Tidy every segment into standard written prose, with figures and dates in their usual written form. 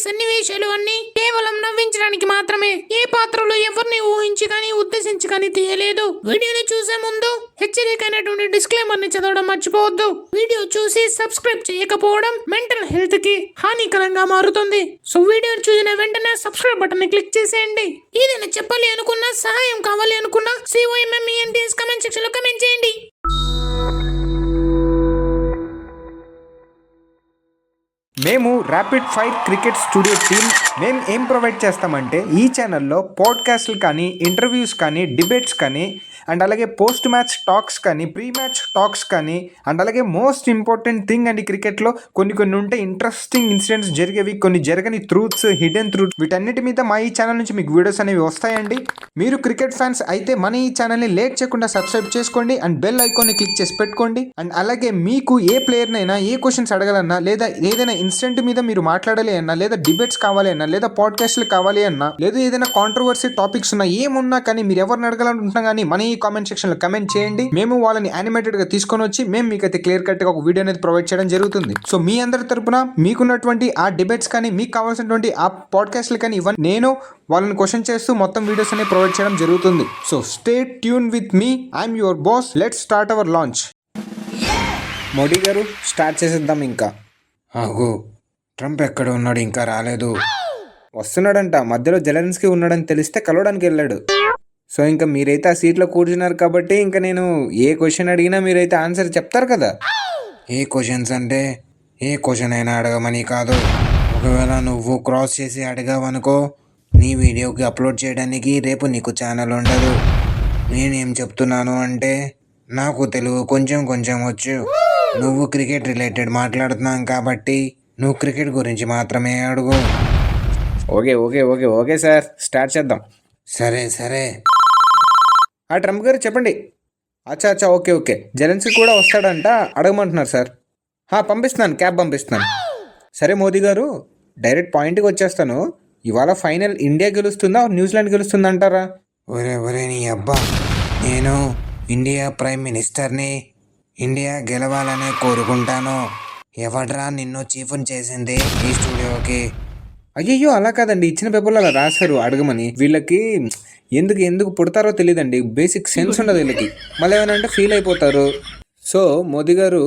సన్నివేశాలు అన్ని కేవలం నవ్వించడానికి మాత్రమే. ఏ పాత్రలో ఎవరిని ఊహించి కానీ ఉద్దేశించి కానీ తీయలేదు. వీడియోని చూసే ముందు హెచ్చరికైనటువంటి డిస్క్లైమర్ ని చదవడం మర్చిపోవద్దు. వీడియో చూసి సబ్స్క్రైబ్ చేయకపోవడం మెంటల్ హెల్త్ కి హానికరంగా మారుతుంది. సో వీడియో చూసిన వెంటనే సబ్స్క్రైబ్ బటన్ ని క్లిక్ చేసేయండి. ఏదైనా చెప్పాలి అనుకున్నా, సహాయం కావాలి అనుకున్నా COMMENTS కమెంట్ సెక్షన్ లో కమెంట్ చేయండి. మేము rapid fire cricket studio team మేము ఏం ప్రొవైడ్ చేస్తామంటే ఈ ఛానల్లో పాడ్కాస్ట్లు కానీ, ఇంటర్వ్యూస్ కానీ, డిబేట్స్ కానీ, అండ్ అలాగే పోస్ట్ మ్యాచ్ టాక్స్ కానీ, ప్రీ మ్యాచ్ టాక్స్ కానీ, అండ్ అలాగే మోస్ట్ ఇంపార్టెంట్ థింగ్ అండి క్రికెట్లో కొన్ని ఉంటే ఇంట్రెస్టింగ్ ఇన్సిడెంట్స్ జరిగేవి, కొన్ని జరగని ట్రూత్స్, హిడెన్ ట్రూత్, వీటన్నిటి మీద మా ఈ ఛానల్ నుంచి మీకు వీడియోస్ అనేవి వస్తాయండి. మీరు క్రికెట్ ఫ్యాన్స్ అయితే మన ఈ ఛానల్ని లేట్ చేయకుండా సబ్స్క్రైబ్ చేసుకోండి అండ్ బెల్ ఐకాన్ని క్లిక్ చేసి పెట్టుకోండి. అండ్ అలాగే మీకు ఏ ప్లేయర్నైనా ఏ క్వశ్చన్స్ అడగాలన్నా, లేదా ఏదైనా ఇన్సిడెంట్ మీద మీరు మాట్లాడాలి అన్నా, లేదా డిబేట్స్ కావాలి అన్నా, లేదా పాడ్కాస్ట్లు కావాలి అన్నా, లేదా ఏదైనా కాంట్రవర్సీ టాపిక్స్ ఉన్నా, ఏమున్నా కానీ మీరు ఎవరిని అడగాలనుకుంటున్నా కానీ మన ఈ కామెంట్ సెక్షన్ లో కమెంట్ చేయండి. మేము వాళ్ళని యానిమేటెడ్ గా తీసుకొని వచ్చి మేము మీకైతే క్లియర్ కట్ గా ఒక వీడియో అనేది ప్రొవైడ్ చేయడం జరుగుతుంది. సో మీ అందరి తరపున మీకున్నటువంటి ఆ డిబేట్స్ కానీ, మీకు కావాల్సినటువంటి ఆ పాడ్కాస్ట్లు కానీ ఇవన్నీ నేను వాళ్ళని క్వశ్చన్ చేస్తూ మొత్తం వీడియోస్ అనేవి ప్రొవైడ్ చేయడం జరుగుతుంది. So stay tune with me, I'm your boss. Let's start our launch. Modi గారు స్టార్ట్ చేసేద్దాం. ఇంకా ఆగు, ట్రంప్ ఎక్కడ ఉన్నాడు? ఇంకా రాలేదు. వస్తున్నాడంట. మధ్యలో జెలెన్స్కీ ఉన్నాడని తెలిస్తే కలవడానికి వెళ్ళాడు. సో ఇంకా మీరైతే ఆ సీట్లో కూర్చున్నారు కాబట్టి ఇంకా నేను ఏ క్వశ్చన్ అడిగినా మీరైతే ఆన్సర్ చెప్తారు కదా. ఏ క్వశ్చన్స్ అంటే ఏ క్వశ్చన్ అయినా అడగమని కాదు. ఒకవేళ నువ్వు క్రాస్ చేసి అడిగావనుకో, నీ వీడియోకి అప్లోడ్ చేయడానికి రేపు నీకు ఛానల్ ఉండదు. నేనేం చెప్తున్నాను అంటే, నాకు తెలుగు కొంచెం వచ్చు. నువ్వు క్రికెట్ రిలేటెడ్ మాట్లాడుతున్నాం కాబట్టి నువ్వు క్రికెట్ గురించి మాత్రమే అడుగు. ఓకే సార్, స్టార్ట్ చేద్దాం. సరే. ట్రంప్ గారు చెప్పండి. అచ్చా ఓకే. జెలెన్స్కీ కూడా వస్తాడంట, అడగమంటున్నారు సార్. పంపిస్తున్నాను, క్యాబ్ పంపిస్తున్నాను. సరే మోదీ గారు, డైరెక్ట్ పాయింట్కి వచ్చేస్తాను. ఇవాళ ఫైనల్ ఇండియా గెలుస్తుందా న్యూజిలాండ్ గెలుస్తుందా అంటారా? ఒరే నీ అబ్బా, నేను ఇండియా ప్రైమ్ మినిస్టర్ని. ఇండియా గెలవాలనే కోరుకుంటాను. ఎవడ్రా నిన్ను చీఫ్ని చేసింది ఈ స్టూడియోకి? అయ్యయ్యో, అలా కాదండి, ఇచ్చిన పేపర్లో అలా రాశారు అడగమని. వీళ్ళకి ఎందుకు పుడతారో తెలియదండి, బేసిక్ సెన్స్ ఉండదు వీళ్ళకి. మళ్ళీ ఏమైనా అంటే ఫీల్ అయిపోతారు. సో మోదీ గారు,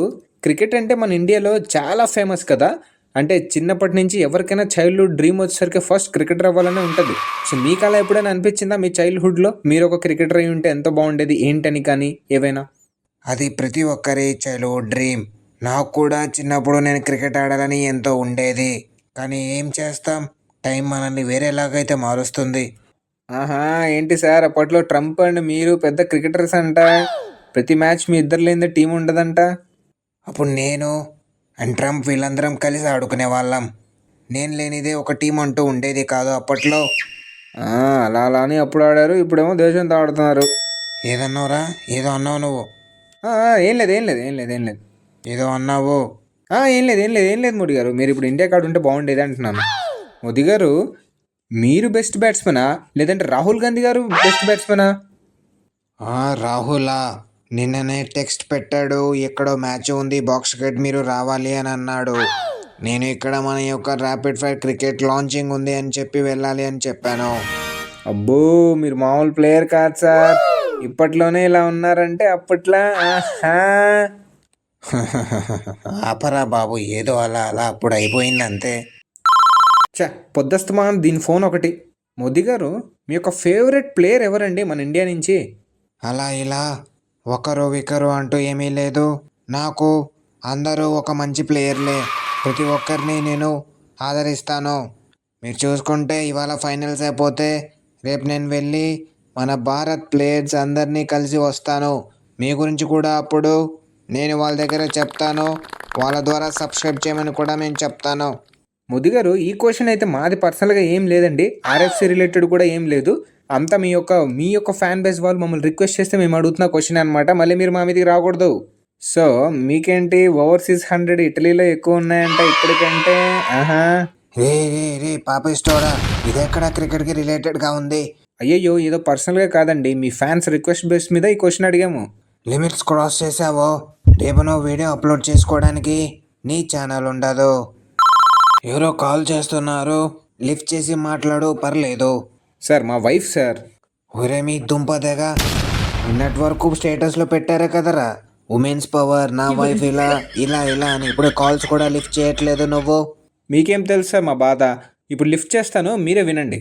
క్రికెట్ అంటే మన ఇండియాలో చాలా ఫేమస్ కదా. అంటే చిన్నప్పటి నుంచి ఎవరికైనా చైల్డ్హుడ్ డ్రీమ్ వచ్చేసరికి ఫస్ట్ క్రికెటర్ అవ్వాలనే ఉంటుంది. సో మీకు అలా ఎప్పుడైనా అనిపించిందా మీ చైల్డ్హుడ్లో మీరు ఒక క్రికెటర్ అయి ఉంటే ఎంతో బాగుండేది ఏంటని? కానీ ఏవైనా? అది ప్రతి ఒక్కరి చైల్డ్హుడ్ డ్రీమ్. నాకు కూడా చిన్నప్పుడు నేను క్రికెట్ ఆడాలని ఎంతో ఉండేది. కానీ ఏం చేస్తాం, టైం మనల్ని వేరేలాగైతే మారుస్తుంది. ఏంటి సార్, అప్పట్లో ట్రంప్ అండ్ మీరు పెద్ద క్రికెటర్స్ అంట. ప్రతి మ్యాచ్ మీ ఇద్దరు లేని టీం ఉండదంట. అప్పుడు నేను అండ్ ట్రంప్ వీళ్ళందరం కలిసి ఆడుకునే వాళ్ళం. నేను లేనిదే ఒక టీం అంటూ ఉండేది కాదు అప్పట్లో. అలా అని అప్పుడు ఆడారు, ఇప్పుడేమో దేశంతో ఆడుతున్నారు. ఏదన్నావురా? ఏదో అన్నావు నువ్వు. ఏం లేదు. ఏదో అన్నావు. ఏం లేదు మోదీ గారు. మీరు ఇప్పుడు ఇండియా కార్డు ఉంటే బాగుండేది అంటున్నాను. మోదీ గారు, మీరు బెస్ట్ బ్యాట్స్మెనా లేదంటే రాహుల్ గాంధీ గారు బెస్ట్ బ్యాట్స్మెనా? రాహులా, నిన్ననే టెక్స్ట్ పెట్టాడు, ఎక్కడో మ్యాచ్ ఉంది బాక్స్ క్రికెట్ మీరు రావాలి అని అన్నాడు. నేను ఇక్కడ మన యొక్క ర్యాపిడ్ ఫైర్ క్రికెట్ లాంచింగ్ ఉంది అని చెప్పి వెళ్ళాలి అని చెప్పాను. అబ్బో, మీరు మామూలు ప్లేయర్ కాదు సార్. ఇప్పట్లోనే ఇలా ఉన్నారంటే అప్పట్లో ఆపరా బాబు, ఏదో అలా అప్పుడు అయిపోయింది అంతే. పొద్దస్తమానం దీని ఫోన్ ఒకటి. మోదీ గారు, మీ యొక్క ఫేవరెట్ ప్లేయర్ ఎవరండి మన ఇండియా నుంచి? అలా ఇలా ఒకరు అంటూ ఏమీ లేదు. నాకు అందరూ ఒక మంచి ప్లేయర్లే. ప్రతి ఒక్కరిని నేను ఆదరిస్తాను. మీరు చూసుకుంటే ఇవాళ ఫైనల్స్ అయిపోతే రేపు నేను వెళ్ళి మన భారత్ ప్లేయర్స్ అందరినీ కలిసి వస్తాను. మీ గురించి కూడా అప్పుడు నేను వాళ్ళ దగ్గర చెప్తాను. వాళ్ళ ద్వారా సబ్స్క్రైబ్ చేయమని కూడా నేను చెప్తాను. మోదీ గారు, ఈ క్వశ్చన్ అయితే మాది పర్సనల్గా ఏం లేదండి. RFC రిలేటెడ్ కూడా ఏం లేదు. అంతా మీ యొక్క ఫ్యాన్ బేస్ వాళ్ళు మమ్మల్ని రిక్వెస్ట్ చేస్తే మేము అడుగుతున్న క్వశ్చన్ అనమాట. మళ్ళీ మీరు మా మీదకి రాకూడదు. సో మీకేంటి, ఓవర్సీస్ 100 ఇటలీలో ఎక్కువ ఉన్నాయంట ఇక్కడికంటే? రే పాపిస్టోడా, ఇదెక్కడ క్రికెట్కి రిలేటెడ్గా ఉంది? అయ్యయ్యో, ఏదో పర్సనల్గా కాదండి, మీ ఫ్యాన్స్ రిక్వెస్ట్ బేస్ మీద ఈ క్వశ్చన్ అడిగాము. లిమిట్స్ క్రాస్ చేసావో రేపు నువ్వు వీడియో అప్లోడ్ చేసుకోవడానికి నీ ఛానల్ ఉండదు. ఎవరో కాల్ చేస్తున్నారు, లిఫ్ట్ చేసి మాట్లాడు, పర్లేదు. సార్ మా వైఫ్ సార్. ఒరే మీ దుంపదేగా, నిన్నటి వరకు స్టేటస్లో పెట్టారే కదరా, ఉమెన్స్ పవర్, నా వైఫ్ ఇలా ఇలా ఇలా అని. ఇప్పుడు కాల్స్ కూడా లిఫ్ట్ చేయట్లేదు నువ్వు. మీకేం తెలుసు సార్ మా బాధ. ఇప్పుడు లిఫ్ట్ చేస్తాను, మీరే వినండి.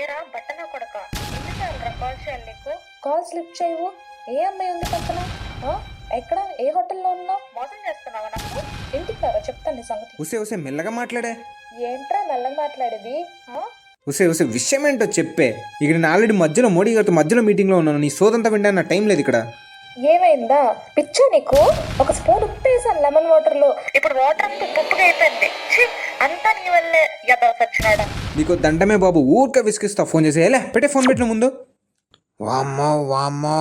ఏరా బట్టనా కొడక, ఎన్నిసార్లు కాల్ చేయాలి నీకు? కాల్స్ లిఫ్ట్ చేయవు. ఏ అమ్మాయి ఉంది పక్కన? ఎక్కడ, ఏ హోటల్లో ఉన్నావు? మోసం చేస్తున్నావా నాకు? ఇంటికి రారా, చెప్తాను నీ సంగతి. ఉసే మెల్లగా మాట్లాడే. ఏంట్రా మెల్లగా మాట్లాడేది? ఉసే విషయం ఏంటో చెప్పే. ఇక్కడ నేను ఆల్రెడీ మధ్యలో మోడీ గారితో మధ్యలో మీటింగ్లో ఉన్నాను. నీ సోదంతా వినడానికి నా టైం లేదు ఇక్కడ. ఏమైందా పిచ్చా నీకు? ఒక స్పూన్ ఉప్పు వేసాను లెమన్ వాటర్ లో, ఇప్పుడు వాటర్ అంతా ఉప్పుగా అయిపోయింది. ఛీ, అంతా నీ వల్లే యదవ సచ్చినాడా. నీకు దండమే బాబు, ఊరికే విసిగిస్తా. ఫోన్ చేసి ఎలా పెట్టే, ఫోన్ పెట్టిన ముందు. వామ్మో వామ్మో,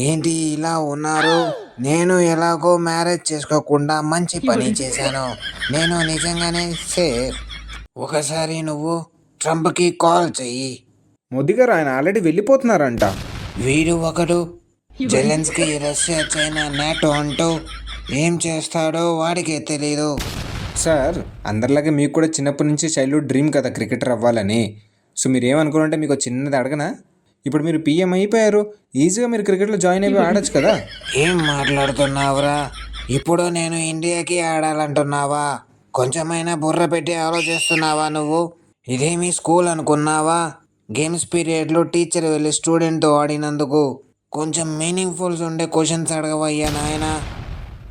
ఏంటి ఇలా ఉన్నారు? నేను ఎలాగో మ్యారేజ్ చేసుకోకుండా మంచి పని చేశాను. నేను నిజంగానే సేఫ్. ఒకసారి నువ్వు ట్రంప్కి కాల్ చెయ్యి. మోదీ గారు ఆయన ఆల్రెడీ వెళ్ళిపోతున్నారంట. వీడు ఒకడు జెలెన్స్కీ రష్యా చైనా నాటో అంటూ ఏం చేస్తాడో వాడికే తెలీదు. సార్ అందరిలాగే మీకు కూడా చిన్నప్పటి నుంచి చైల్డ్హుడ్ డ్రీమ్ కదా క్రికెటర్ అవ్వాలని. సో మీరు ఏమనుకున్నారంటే మీకు చిన్నది అడగనా? ఇప్పుడు మీరు పిఎం అయిపోయారు, ఈజీగా మీరు క్రికెట్లో జాయిన్ అయిపోయి ఆడొచ్చు కదా. ఏం మాట్లాడుతున్నావురా? ఇప్పుడు నేను ఇండియాకి ఆడాలంటున్నావా? కొంచెమైనా బుర్ర పెట్టి ఆలోచిస్తున్నావా నువ్వు? ఇదేమి స్కూల్ అనుకున్నావా? గేమ్స్ పీరియడ్లో టీచర్ వెళ్ళి స్టూడెంట్తో ఆడినందుకు కొంచెం మీనింగ్ఫుల్స్ ఉండే క్వశ్చన్స్ అడగవయ్యా నాయనా.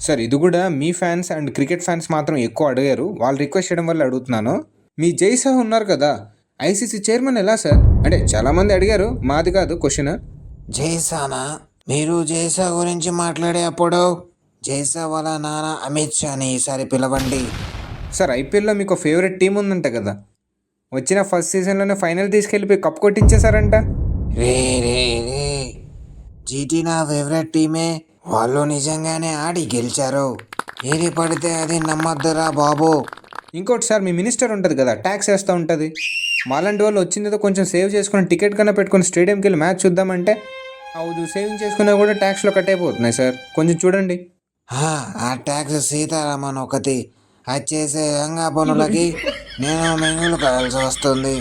సార్ ఇది కూడా మీ ఫ్యాన్స్ అండ్ క్రికెట్ ఫ్యాన్స్ మాత్రం ఎక్కువ అడిగారు, వాళ్ళు రిక్వెస్ట్ చేయడం వల్ల అడుగుతున్నాను. మీ జైసా ఉన్నారు కదా, ఐసీసీ చైర్మన్ ఎలా సార్? అంటే చాలామంది అడిగారు, మాది కాదు క్వశ్చన్. జైసానా? మీరు జైసా గురించి మాట్లాడే అప్పుడు జైసా వాళ్ళ నాన్న అమిత్ షాని ఈసారి పిలవండి. సార్ ఐపీఎల్లో మీకు ఫేవరెట్ టీం ఉందంట కదా, వచ్చిన ఫస్ట్ సీజన్లోనే ఫైనల్ తీసుకెళ్ళిపోయి కప్ కొట్టించేశారంట. రే రే రే, జీటీ నా ఫేవరెట్ టీమే. వాళ్ళు నిజంగానే ఆడి గెలిచారు. ఏది పడితే అది నమ్మద్దురా బాబు. ఇంకోటి సార్, మీ మినిస్టర్ ఉంటుంది కదా, ట్యాక్స్ వేస్తూ ఉంటుంది. మాలాంటి వాళ్ళు వచ్చిందేదో కొంచెం సేవ్ చేసుకుని టికెట్ కన్నా పెట్టుకుని స్టేడియంకి వెళ్ళి మ్యాచ్ చూద్దామంటే అవును సేవింగ్ చేసుకున్నా కూడా ట్యాక్స్లో కట్ అయిపోతున్నాయి సార్, కొంచెం చూడండి. ఆ ట్యాక్స్ సీతారామన్ ఒకటి, అది చేసే రంగా పనులకి నేను మెంగులు కావాల్సి వస్తుంది.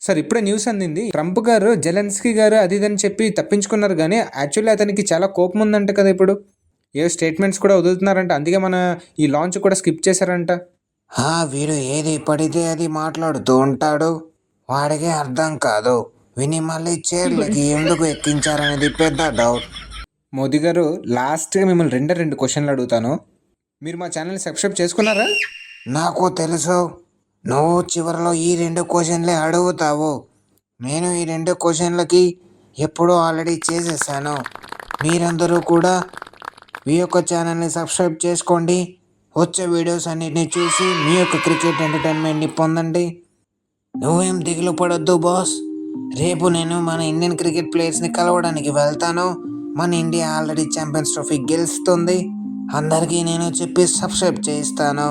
సార్ ఇప్పుడే న్యూస్ అందింది, ట్రంప్ గారు జెలెన్స్కీ గారు అది ఇదని చెప్పి తప్పించుకున్నారు, కానీ యాక్చువల్లీ అతనికి చాలా కోపం ఉందంట కదా. ఇప్పుడు ఏ స్టేట్మెంట్స్ కూడా వదులుతున్నారంట, అందుకే మన ఈ లాంచ్ కూడా స్కిప్ చేశారంట. వీడు ఏది పడితే అది మాట్లాడుతూ ఉంటాడు, వాడికి అర్థం కాదు. విని మళ్ళీ చైర్లకి ఎందుకు ఎక్కించారనేది పెద్ద డౌట్. మోదీ గారు లాస్ట్గా మిమ్మల్ని రెండు క్వశ్చన్లు అడుగుతాను, మీరు మా ఛానల్ని సబ్స్క్రైబ్ చేసుకున్నారా? నాకు తెలుసు నువ్వు చివరిలో ఈ 2 క్వశ్చన్లే అడుగుతావు. నేను ఈ 2 క్వశ్చన్లకి ఎప్పుడూ ఆల్రెడీ చేసేసాను. మీరందరూ కూడా మీ యొక్క ఛానల్ని సబ్స్క్రైబ్ చేసుకోండి. వచ్చే వీడియోస్ అన్నిటిని చూసి మీ యొక్క క్రికెట్ ఎంటర్టైన్మెంట్ని పొందండి. నువ్వేం దిగులు పడొద్దు బాస్. రేపు నేను మన ఇండియన్ క్రికెట్ ప్లేయర్స్ని కలవడానికి వెళ్తాను. మన ఇండియా ఆల్రెడీ ఛాంపియన్స్ ట్రోఫీ గెలుస్తుంది. అందరికీ నేను చెప్పి సబ్స్క్రైబ్ చేయిస్తాను.